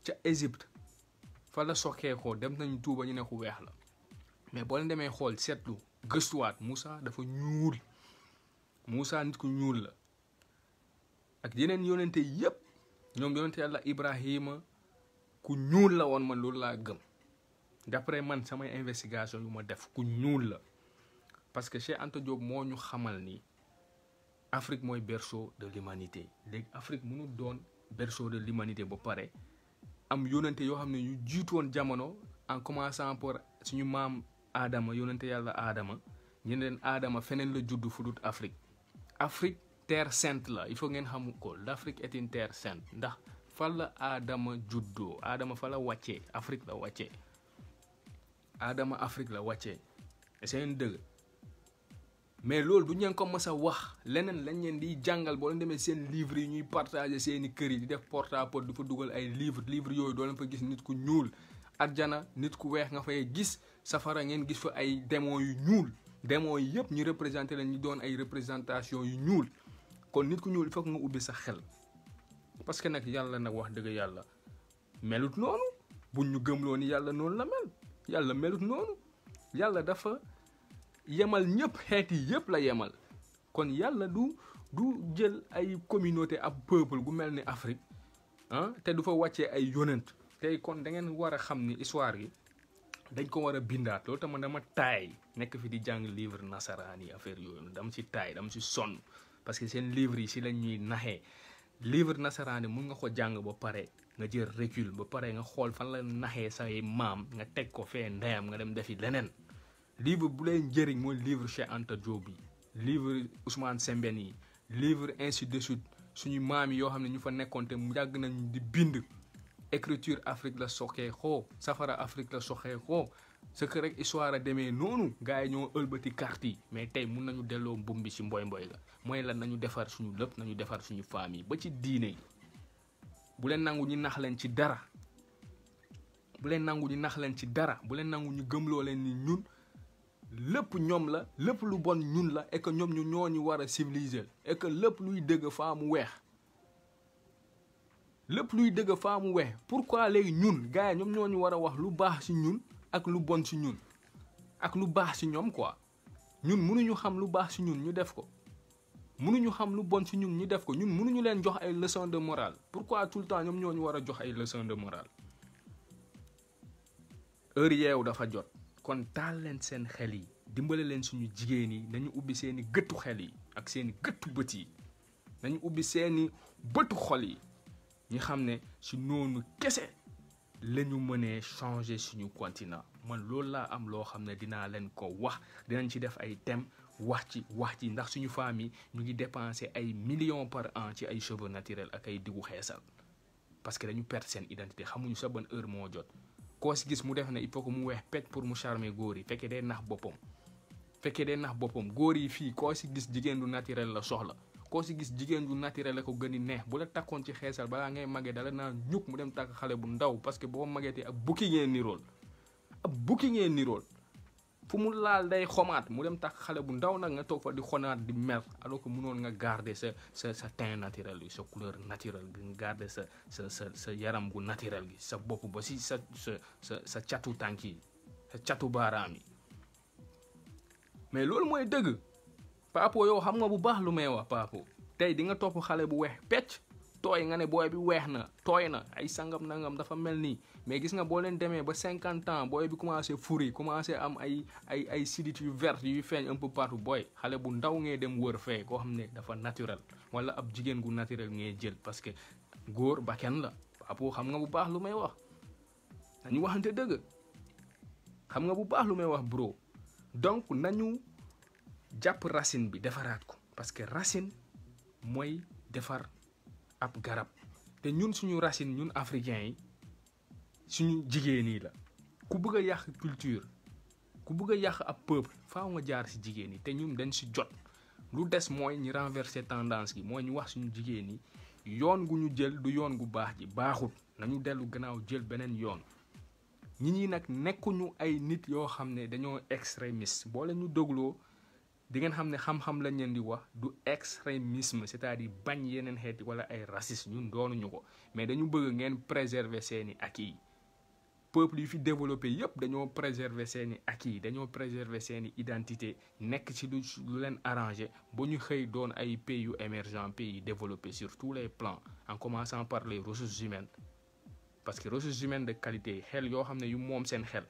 ca Égypte fa la sokkeekoo dem nañu tuuba ñu ne ku weex la mais boo leen demee xool seetlu gëstuwaat Moussa dafa ñuul Moussa nit ku ñuul la ak yeneen yonente yépp ñoom yonente yàlla Ibrahima ku ñuul la woon man loolu laa gëm d'après man samay investigation yu ma def ku ñuul la parce que Cheikh Anta Diop moo ñu xamal ni Afrique mooy berceau de l'humanité léegi Afrique mënu doon berceau de l'humanité ba pare am yonente yoo xam ne ñu jiitu woon jamono en commençant par suñu maam Adama yonente yàlla Adama ñu leen Adama feneen la judd fu dut Afrique terre sainte la il faut ngeen xamu ko l'Afrique est une terre sainte ndax fa la Adama juddoo Adama fa la wàccee Afrique la wàccee Adama Afrique la wàccee c'est un dëgg mais loolu du ñeen ko mës a wax leneen lañ leen di jàngal boo leen demee seen livre yi ñuy partager seeni kër yi di def porte à porte di fa dugal ay livre yooyu doo leen fa gis nit ku ñuul àjjana nit ku weex nga fay gis safara ngeen gis fa ay démons yu ñuul démons yi yëpp ñu représenté leen ñu doon ay représentation yu ñuul kon nit ku ñuul il faut que nga ubbi sa xel parce que nag yàlla nag wax dëgg yàlla melut noonu buñ ñu gëmloo ni yàlla noonu la mel yàlla melut noonu yàlla dafa yemal ñëpp xeet yi yëpp la yemal kon yàlla du jël ay communauté ab peuple gu mel ni Afrique te du fa wàccee ay yonent tey kon da ngeen war a xam ni histoire yi dañ ko war a bindaat loolu tam dama taay nekk fi di jàng livre nasaraan yi affaire yooyu dama ci taay dama ci sonn parce que seen livre yi si la ñuy naxee livre nasaraan yi mun nga ko jàng ba pare nga jël recul ba pare nga xool fan la naxee say maam nga teg ko fee ndeyam nga dem defi leneen livre bu lay njëriñ mooy livre Cheikh Anta Diop yi livre Ousmane Sembène yi livre ainsi de suite suñu maam yi yoo xam ne ñu fa nekkoon te mu yàgg nañ di bind écriture Afrique la soxee xoo safara Afrique la soxee xoo ce que rek histoire a demee noonu gars yi ñoo ëlbati carte yi mais tey mun nañu delloo mbum bi ci mboy ga mooy lan nañu defar suñu lépp nañu defar suñu famille ba ci diine yi bu leen nangu ñu nax leen ci dara bu leen nangu ñu nax leen ci dara bu leen nangu ñu gëmloo leen ni ñun lépp ñoom la lépp lu bon ñun la et que ñoom ñu ñoo ñu war a civiliser et que lépp luy dëgg faa mu weex lépp luy dëgg faa mu weex pourquoi léegi ñun gars yi ñoom ñoo ñu war a wax lu baax ci ñun ak lu bon ci ñun ak lu baax ci ñoom quoi ñun mënuñu xam lu baax ci ñun ñu def ko mënuñu xam lu bon ci ñun ñu def ko ñun mënuñu leen jox ay leçons de morale pourquoi tout le temps ñoom ñoo ñu war a jox ay leçons de morale heure yeewu dafa jot kon taal leen seen xel yi dimbale leen suñu jigéen yi nañu ubbi seeni gëttu xel yi ak seeni gëttu bët yi nañu ubbi seeni bëtu xol yi ñi xam ne ci noonu kese lañu mënee changer suñu continent man loolu laa am loo xam ne dinaa leen ko wax dinañ ci def ay thèmes wax ci ndax suñu famille ñu ngi dépenser ay millions par an ci ay cheveux naturels ak ay digu xeesal parce que dañu perdre seen identité xamuñu sa ban heure moo jot koo si gis mu def ne il faut que mu weex pecc pour mu charmer góor yi fekkee day nax boppam góor yi fii koo si gis jigéen du naturel la soxla koo si gis jigéen du naturel la ko gën a neex bu la takkoon ci xeesal balaa ngay magee dala naa ñuk mu dem takk xale bu ndaw parce que boo mageetee ab bukki ngeen nirool fu mu laal day xomaat mu dem takk xale bu ndaw nag nga toog fa di xonaat di mer alors que mënoon nga garder sa teint naturel bi sa couleur naturelle bi nga garder sa yaram gu naturel gi sa bopp ba si sa catu tànk yi sa catu baaraam yi mais loolu mooy dëgg Papo yow xam nga bu baax lu may wax Papo tey di nga topp xale bu weex pecc tooy nga ne booy bi weex na tooy na ay sangam nangam dafa mel nii mais gis nga boo leen demee ba 50 ans booy bi commencé furi commencé am ay sidit yu vert yu feeñ un peu partout booy xale bu ndaw ngay dem wër fee koo xam ne dafa naturel wala ab jigéen gu naturel ngay jël parce que góor ba kenn la Papo xam nga bu baax lu may wax nañu waxante dëgg xam nga bu baax lu may wax bro donc nañu jàpp racine bi defaraat ko parce que racine mooy defar ab garab te ñun suñu racine ñun africains yi suñu jigéen yi la ku bëgg a yàq culture ku bëgg a yàq ab peuple faaw nga jaar ci jigéen yi te ñun dañ ci jot lu des mooy ñu renverser tendance gi mooy ñu wax suñu jigéen yi yoon gu ñu jël du yoon gu baax ji baaxul nañu dellu gannaaw jël beneen yoon ñi nag nekkuñu ay nit yoo xam ne dañoo extrémiste boo leen ñu dégloo di ngeen xam ne xam-xam lañ leen di wax du extrémisme c'est-à-dire bañ yeneen xeeti wala ay racisme ñun doonuñu ko mais dañu bëgg ngeen préserver seeni acquis peuple yu fi développé yépp dañoo préserver seeni acquis dañoo préserver seeni identité nekk ci lu leen arrangé ba ñu xëy doon ay pays yu émergents pays développés sur tous les plans en commençant par les ressources humaines parce que ressources humaines de qualité xel yoo xam ne yu moom seen xel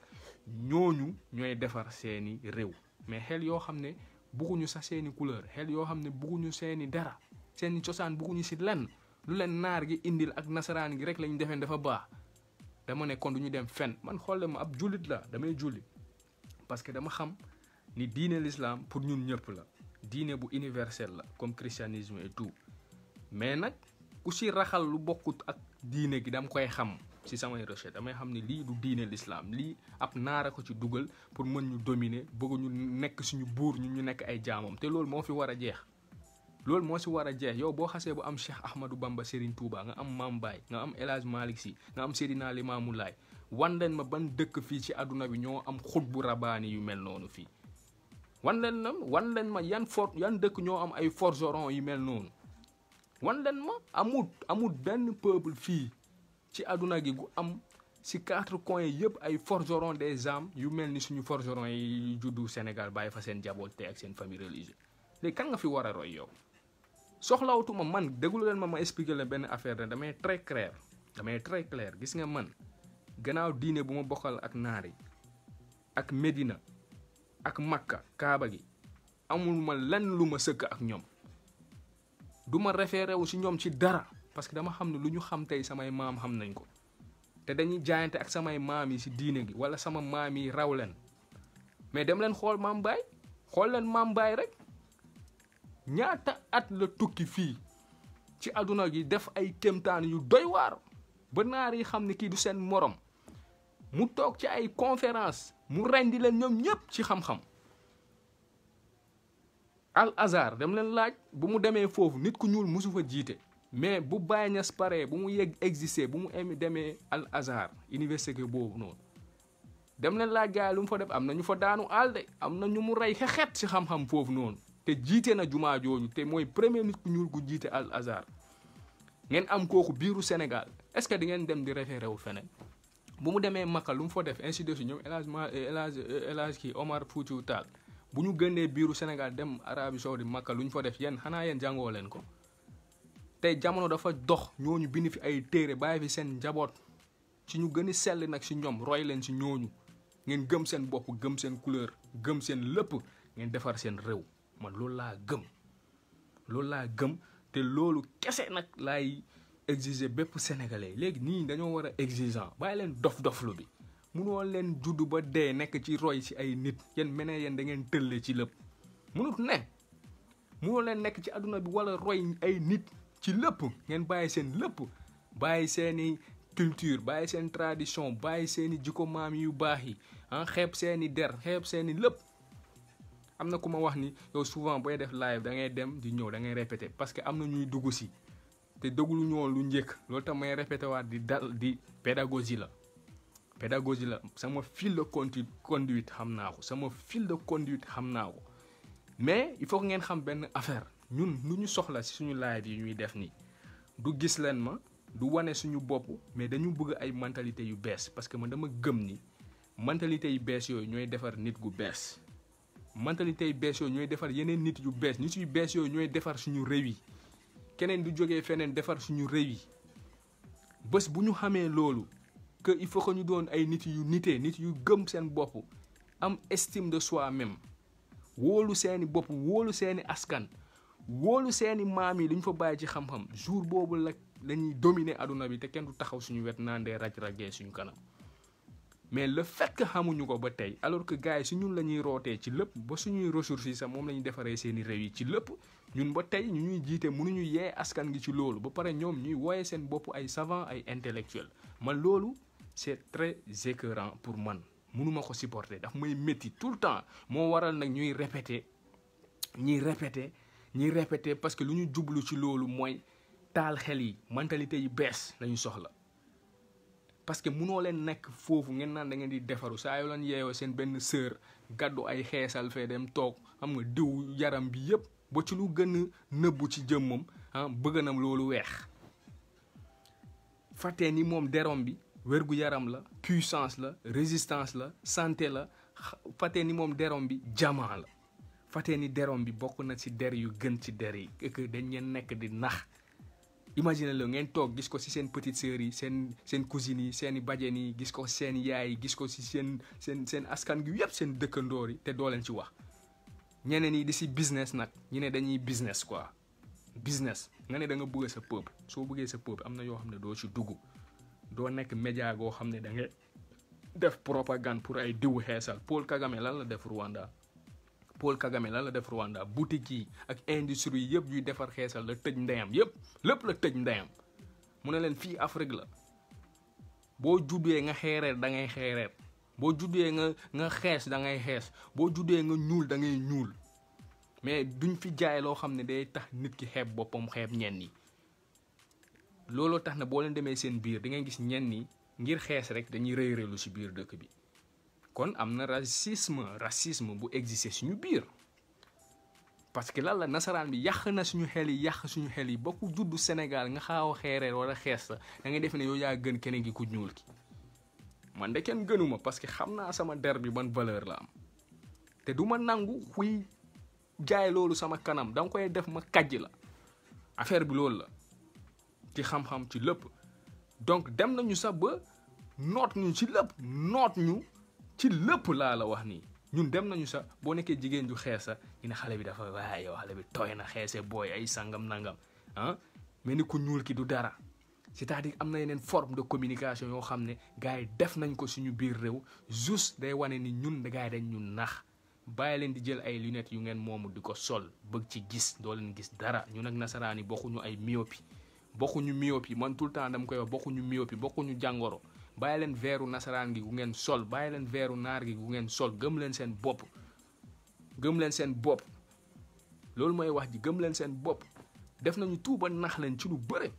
ñooñu ñooy defar seeni réew mais xel yoo xam ne bugguñu sax seeni couleur xel yoo xam ne bugguñu seeni dara seeni cosaan bugguñu ci lenn lu leen naar gi indil ak nasaraan gi rek lañu defeen dafa baax dama ne kon du ñu dem fenn man xool ma ab jullit la damay julli parce que dama xam ni diine l'islam pour ñun ñëpp la diine bu universel la comme christianisme et tout mais nag ku ci raxal lu bokkut ak diine gi dama koy xam ci samay recherche damay xam ne lii du diine l'islam lii ab naara ko ci dugal pour mën ñu dominer bëgg ñu nekk suñu buur ñu nekk ay jaamam te loolu moo fi war a jeex loolu moo ci war a jeex yow boo xasee bu am Cheikh Ahmadou Bamba Serigne Touba nga am Mame Baye nga am El Hadj Malick Sy nga am Seydina Limamou Laye wan leen ma ban dëkk fii ci àdduna bi ñoo am xutbu rabaani yu mel noonu fii wan leen ma yan dëkk ñoo am ay forgeron yu mel noonu wan leen ma amut benn peuple fii ci àdduna gi gu am ci 4 coins yëpp ay forgeron des âmes yu mel ni suñu forgeron yi juddu Sénégal bàyyi fa seen jaboot te ak seen famille religieuse léegi kan nga fi war a roy yow soxlawutuma man déglu leen ma expliquer leen benn affaire ne damay très clair gis nga man gannaaw diine bu ma bokkal ak naar yi ak Medina ak Makka Kaaba gi amul ma lenn lu ma sëkk ak ñoom du ma référé wu ci ñoom ci dara parce que dama xam ne lu ñu xam tey samay maam xam nañ ko te dañuy jaayante ak samay maam yi ci diine gi wala sama maam yi raw leen mais dem leen xool Mame Baye xool leen Mame Baye rek ñaata at la tukki fii ci àdduna gi def ay kéemtaan yu doy waar ba naar yi xam ne kii du seen morom mu toog ci ay conférence mu rendi leen ñoom ñëpp ci xam-xam. Al Azhar dem leen laaj bu mu demee foofu nit ku ñuul musu fa jiite mais bu Baye Niass paree bu mu yegg existé bu mu demee Al Azhar université boobu noonu dem leen laaj gars yi lu mu fa def am na ñu fa daanu alde am na ñu mu rey xexet ci xam-xam foofu noonu te jiite na jumaa jooju te mooy premier nit ku ñuul gu jiite Al Azhar ngeen am kooku biiru Sénégal est-ce que di ngeen dem di référé wu feneen bu mu demee Makka lu mu fa def ainsi de suite ñoom El Hadj kii Omar Foutiyou Tall bu ñu gënee biiru Sénégal dem Arabie Saoudite Makka lu ñu fa def yéen xanaa yéen jàngoo leen ko tey jamono dafa dox ñooñu bind fi ay téere bàyyi fi seen njaboot ci ñu gën a sell nag si ñoom roy leen si ñooñu ngeen gëm seen bopp gëm seen couleur gëm seen lépp ngeen defar seen réew man loolu laa gëm te loolu kese nag laay exiger bépp sénégalais léegi nii dañoo war a exigeant bàyyi leen dof-doflu bi munoo leen juddu ba dee nekk ci roy ci ay nit yéen menee yéen da ngeen tëlle ci lépp munut ne munoo leen nekk ci àdduna bi wala roy ay nit ci lépp ngeen bàyyi seen lépp bàyyi seeni culture bàyyi seen tradition bàyyi seeni jikko maam yu baax yi xeeb seeni der xeeb seeni lépp. am na ku ma wax ni yow souvent booy def live da ngay dem di ñëw da ngay répéter parce que am na ñuy dugg si te déglu ñoo lu njëkk loolu tam may répéter waat di pédagogie la sama fil de conduite xam naa ko mais il faut que ngeen xam benn affaire ñun lu ñu soxla si suñu live yi ñuy def nii du gis leen ma du wane suñu bopp mais dañu bëgg ay mentalité yu bees parce que man dama gëm ni mentalité yu bees yooyu ñooy defar nit gu bees mentalité yu bees yooyu ñooy defar yeneen nit yu bees nit yu bees yooyu ñooy defar suñu réew yi keneen du jógee feneen defar suñu réew yi bés bu ñu xamee loolu que il faut que ñu doon ay nit yu nitee nit yu gëm seen bopp am estime de soi-même wóolu seeni bopp wóolu seeni askan wóolu seeni maam yi lu ñu fa bàyyi ci xam-xam jour boobu la dañuy dominer aduna bi te kenn du taxaw suñu wet naan dee raj-rajee suñu kanam mais le fait que xamuñu ko ba tey alors que gars yi si ñun la ñuy rootee ci lépp ba suñuy ressources yi sax moom la ñuy defaree seeni réew yi ci lépp ñun ba tey ñu ñuy jiite mënuñu yee askan gi ci loolu ba pare ñoom ñuy wooye seen bopp ay savant ay intellectuel man loolu c'est très écœurant pour man mënuma ko supporter daf may métti tout le temps moo waral nag ñuy répéter parce que lu ñu jublu ci loolu mooy taal xel yi mentalité yu bees lañu soxla parce que munoo leen nekk foofu ngeen naan da ngeen di defaru saa yoo leen yeewoo seen benn sœur gàddu ay xeesal fee dem toog xam nga diw yaram bi yëpp ba ci lu gën a nëbbu ci jëmmam bëgg na loolu weex fàttee ni moom derom bi wérgu yaram la puissance la résistance la santé la fàttee ni moom derom bi jamaa la fàttee ni derom bi bokk na ci der yu gën ci der yi que dañ ngeen nekk di nax imagine la ngeen toog gis ko ci seen petite sœur yi seen cousines yi seen i bajeen yi gis ko seen yaay yi gis ko ci seen askan gi yëpp seen dëkkandoor yi te doo leen ci wax ñeneen yi di ci business nag ñu ne dañuy business quoi business nga ne da nga bëgg sa peuple soo bëggee sa peuple am na yoo xam ne doo ci dugg doo nekk média goo xam ne da nga def propagande pour ay diwu xeesal Paul Kagame lan la def Rwanda boutique yi ak industrie yëpp yuy defar xeesal la tëj ndeyam yëpp lépp la tëj ndeyam mu ne leen fii Afrique la boo juddee nga xeereer da ngay xeereer boo juddee nga xees da ngay xees boo juddee nga ñuul da ngay ñuul mais duñ fi jaay loo xam ne day tax nit ki xeeb boppam xeeb ñenn ñi looloo tax na boo leen demee seen biir di ngay gis ñenn ñi ngir xees rek dañuy rëy rëylu ci biir dëkk bi kon am na racisme bu exister suñu biir parce que lan la nasaraan bi yàq na suñu xel yi ba ku juddu Sénégal nga xaaw a xeereer wala xees la da ngay def ne yow yaa gën keneen gi ku ñuul ki man de kenn gënuma parce que xam naa sama der bi ban valeur la am te du ma nangu xuy jaay loolu sama kanam danga koy def ma kàjj la affaire bi loolu la ci xam-xam ci lépp donc dem nañu sax ba noot ñu ci lépp laa la wax nii ñun dem nañu sax boo nekkee jigéen ju xeesa ñu ne xale bi dafa waaye yow xale bi tooy na xeese booy ay sangam nangam mais ni ku ñuul ki du dara c'est-à-dire am na yeneen forme de communication yoo xam ne gars yi def nañ ko suñu biir réew juste day wane ni ñun gars yi dañ ñu nax bàyyi leen di jël ay lunettes yu ngeen moomu di ko sol bëgg ci gis doo leen gis dara ñun ak nasaraan yi bokkuñu ay myopie bokkuñu myopie man tout le temps dama koy wax bokkuñu myopie bokkuñu jàngoro bàyyi leen veeru nasaraan gi gu ngeen sol bàyyi leen veeru naar gi gu ngeen sol gëm leen seen bopp loolu mooy wax ji gëm leen seen bopp def nañu tout ba nax leen ci lu bëre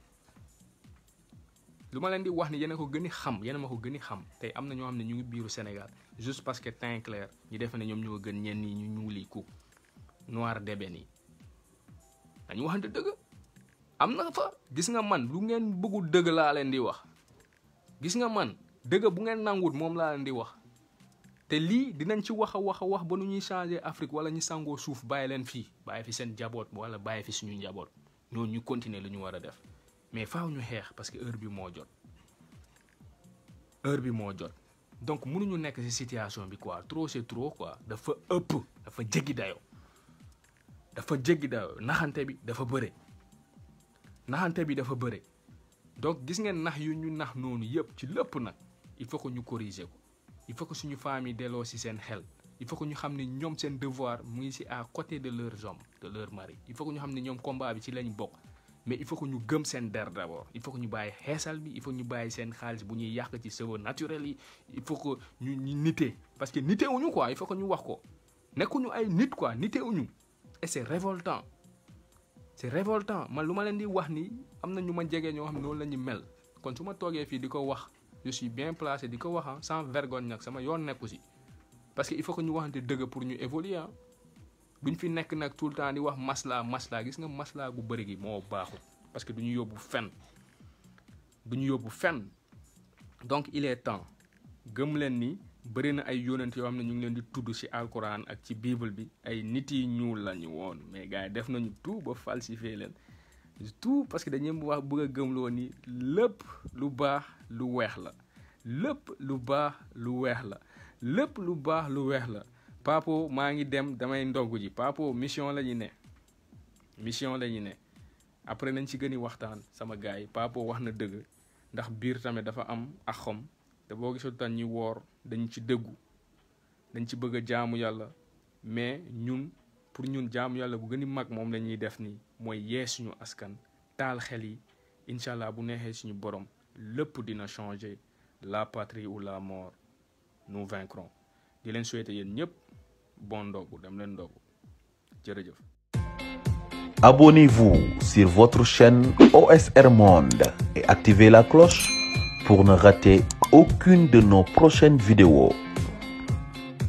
lu ma leen di wax ni yéen a ko gën a xam yéen a ma ko gën a xam tey am na ñoo xam ne ñu ngi biiru Sénégal juste parce que teint clair ñu defe ne ñoom ñoo gën ñenn ñi ñu ñuuli ku noir d'ébène yi dañu waxante dëgg am na fa gis nga man lu ngeen bëggul dëgg laa leen di wax gis nga man dëgg bu ngeen nangut moom laa leen di wax te lii dinañ ci wax a wax ba nu ñuy changer Afrique wala ñu sangoo suuf bàyyi leen fii bàyyi fi seen njaboot wala bàyyi fi suñu njaboot ñooñu ñu continuer lu ñu war a def mais faaw ñu xeex parce que heure bi moo jot donc mënuñu nekk ci situation bi quoi trop c'est trop quoi dafa ëpp dafa jéggi dayoo naxante bi dafa bëre donc gis ngeen nax yu ñu nax noonu yëpp ci lépp nag il faut que ñu corriger ko il faut que suñu famille delloo ci seen xel il faut que ñu xam ne ñoom seen devoir mu ngi ci à côté de leurs hommes de leurs maris il faut que ñu xam ne ñoom combat bi ci lañ bokk mais il faut que ñu gëm seen der d'abord il faut que ñu bàyyi xeesal bi il faut que ñu bàyyi seen xaalis bu ñuy yàq ci cheveux naturels yi il faut que ñu nitee parce que nitewuñu quoi il faut que ñu wax ko nekkuñu ay nit quoi nitewuñu et c'est révoltant man lu ma leen di wax ni am na ñu ma jege ñoo xam ne noonu la ñu mel kon su ma toogee fii di ko wax je suis bien placé di ko wax sans vergogne nag sama yoon nekku si parce que il faut que ñu waxante dëgg pour ñu évoluer duñ fi nekk nag tout le temps di wax masla gis nga masla gu bëri gi moo baaxul parce que duñu yóbbu fenn donc il est temps gëm leen ni bëri na ay yonent yoo xam ne ñu ngi leen di tudd ci alquran ak ci bible bi ay nit yi ñuul lañu woon mais gars yi def nañu tout ba falsifier leen tout parce que dañuy wax bëgg a gëmloo ni lépp lu baax lu weex la Papo maa ngi dem damay ndoggu ji Papo mission la ñu ne après nañ ci gën a waxtaan sama gars yi Papo wax na dëgg ndax biir tamit dafa am ak xom te boo gisul tan ñi woor dañ ci dëggu dañ ci bëgg a jaamu yàlla mais pour ñun jaamu yàlla bu gën a mag moom la ñuy def nii mooy yee suñu askan taal xel yi incha allah bu neexee suñu borom lépp dina changer la patrie ou la mort nous vaincrons di leen souhaiter yéen ñëpp bon ndogu dem leen ndogu jërëjëf. Abonnez-vous sur votre chaîne OSR Monde et activez la cloche pour ne rater aucune de nos prochaines vidéos.